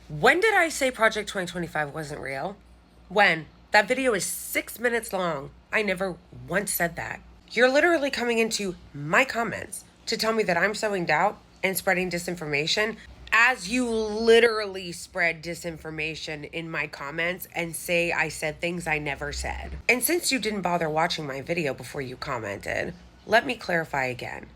When did I say Project 2025 wasn't real? When? That video is 6 minutes long. I never once said that. You're literally coming into my comments to tell me that I'm sowing doubt and spreading disinformation as you literally spread disinformation in my comments and say I said things I never said. And since you didn't bother watching my video before you commented, let me clarify again.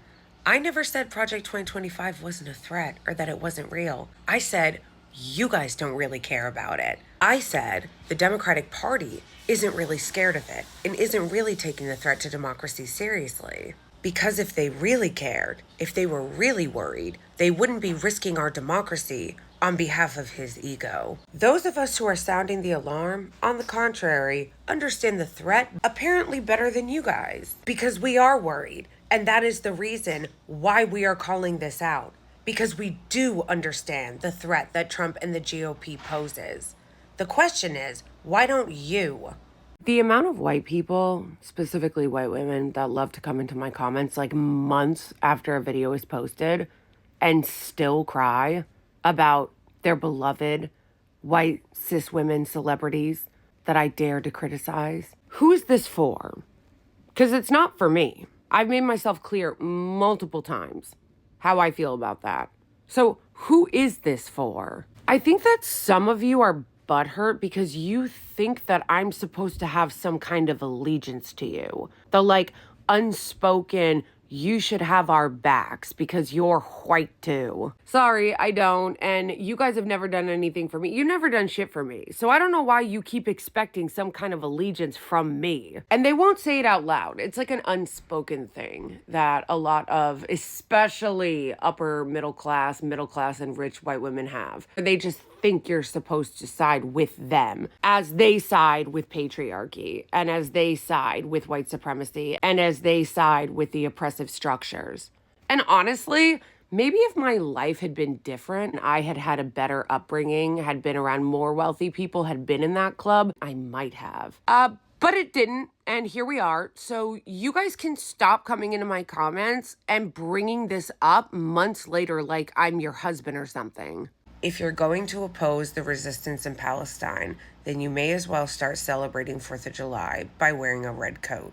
I never said Project 2025 wasn't a threat or that it wasn't real. I said you guys don't really care about it. I said the Democratic Party isn't really scared of it and isn't really taking the threat to democracy seriously. Because if they really cared, if they were really worried, they wouldn't be risking our democracy on behalf of his ego. Those of us who are sounding the alarm, on the contrary, understand the threat apparently better than you guys. Because we are worried, and that is the reason why we are calling this out. Because we do understand the threat that Trump and the GOP poses. The question is, why don't you? The amount of white people, specifically white women, that love to come into my comments like months after a video is posted and still cry about their beloved white cis women celebrities that I dare to criticize. Who is this for? Because it's not for me. I've made myself clear multiple times how I feel about that. So who is this for? I think that some of you are butthurt because you think that I'm supposed to have some kind of allegiance to you. The unspoken, you should have our backs because you're white too. Sorry, I don't. And you guys have never done anything for me. You've never done shit for me. So I don't know why you keep expecting some kind of allegiance from me. And they won't say it out loud. It's like an unspoken thing that a lot of, especially upper middle class and rich white women have. They just think you're supposed to side with them as they side with patriarchy and as they side with white supremacy and as they side with the oppressive structures. And honestly, maybe if my life had been different, I had had a better upbringing, had been around more wealthy people, had been in that club, I might have. But it didn't, and here we are. So you guys can stop coming into my comments and bringing this up months later like I'm your husband or something. If you're going to oppose the resistance in Palestine, then you may as well start celebrating 4th of July by wearing a red coat.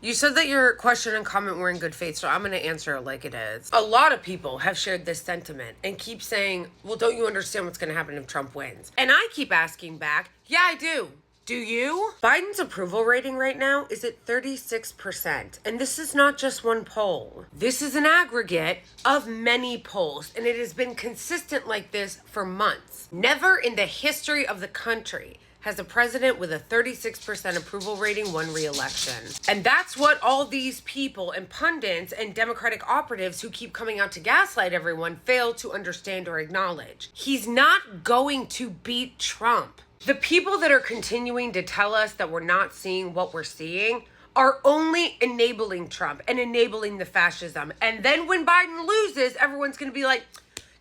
You said that your question and comment were in good faith, so I'm going to answer it like it is. A lot of people have shared this sentiment and keep saying, well, don't you understand what's going to happen if Trump wins? And I keep asking back, yeah, I do. Do you? Biden's approval rating right now is at 36%. And this is not just one poll. This is an aggregate of many polls. And it has been consistent like this for months. Never in the history of the country has a president with a 36% approval rating won re-election. And that's what all these people and pundits and Democratic operatives who keep coming out to gaslight everyone fail to understand or acknowledge. He's not going to beat Trump. The people that are continuing to tell us that we're not seeing what we're seeing are only enabling Trump and enabling the fascism. And then when Biden loses, everyone's going to be like,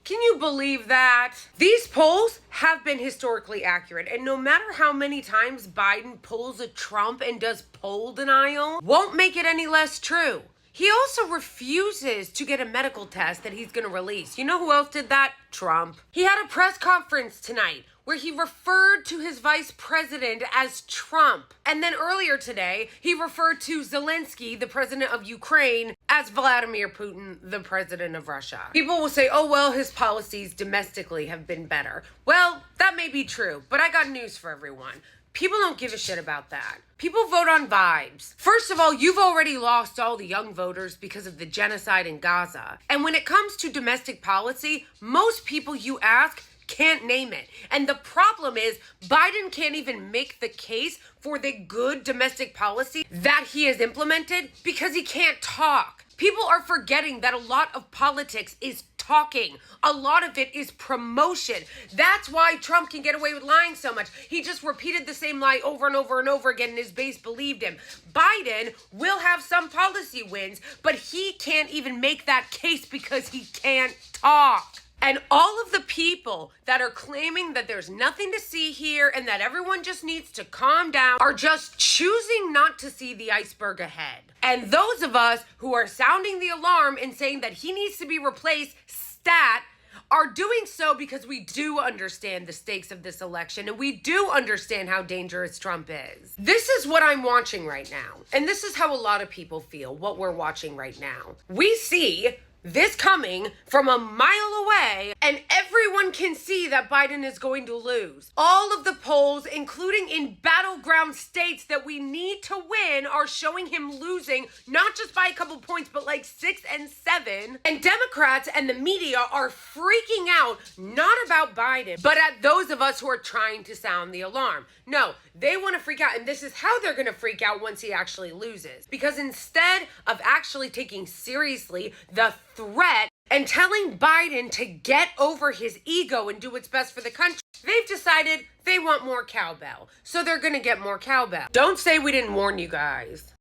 can you believe that? These polls have been historically accurate. And no matter how many times Biden pulls a Trump and does poll denial, won't make it any less true. He also refuses to get a medical test that he's going to release. You know who else did that? Trump. He had a press conference tonight where he referred to his vice president as Trump. And then earlier today, he referred to Zelensky, the president of Ukraine, as Vladimir Putin, the president of Russia. People will say, oh, well, his policies domestically have been better. Well, that may be true, but I got news for everyone. People don't give a shit about that. People vote on vibes. First of all, you've already lost all the young voters because of the genocide in Gaza. And when it comes to domestic policy, most people you ask can't name it. And the problem is Biden can't even make the case for the good domestic policy that he has implemented because he can't talk. People are forgetting that a lot of politics is talking. A lot of it is promotion. That's why Trump can get away with lying so much. He just repeated the same lie over and over and over again and his base believed him. Biden will have some policy wins, but he can't even make that case because he can't talk. And all of the people that are claiming that there's nothing to see here and that everyone just needs to calm down are just choosing not to see the iceberg ahead. And those of us who are sounding the alarm and saying that he needs to be replaced, stat, are doing so because we do understand the stakes of this election and we do understand how dangerous Trump is. This is what I'm watching right now. And this is how a lot of people feel, what we're watching right now. We see this coming from a mile away, and everyone can see that Biden is going to lose. All of the polls, including in battleground states that we need to win, are showing him losing, not just by a couple points, but like 6 and 7. And Democrats and the media are freaking out, not about Biden, but at those of us who are trying to sound the alarm. No, they want to freak out, and this is how they're going to freak out once he actually loses. Because instead of actually taking seriously the threat and telling Biden to get over his ego and do what's best for the country, they've decided they want more cowbell. So they're going to get more cowbell. Don't say we didn't warn you guys.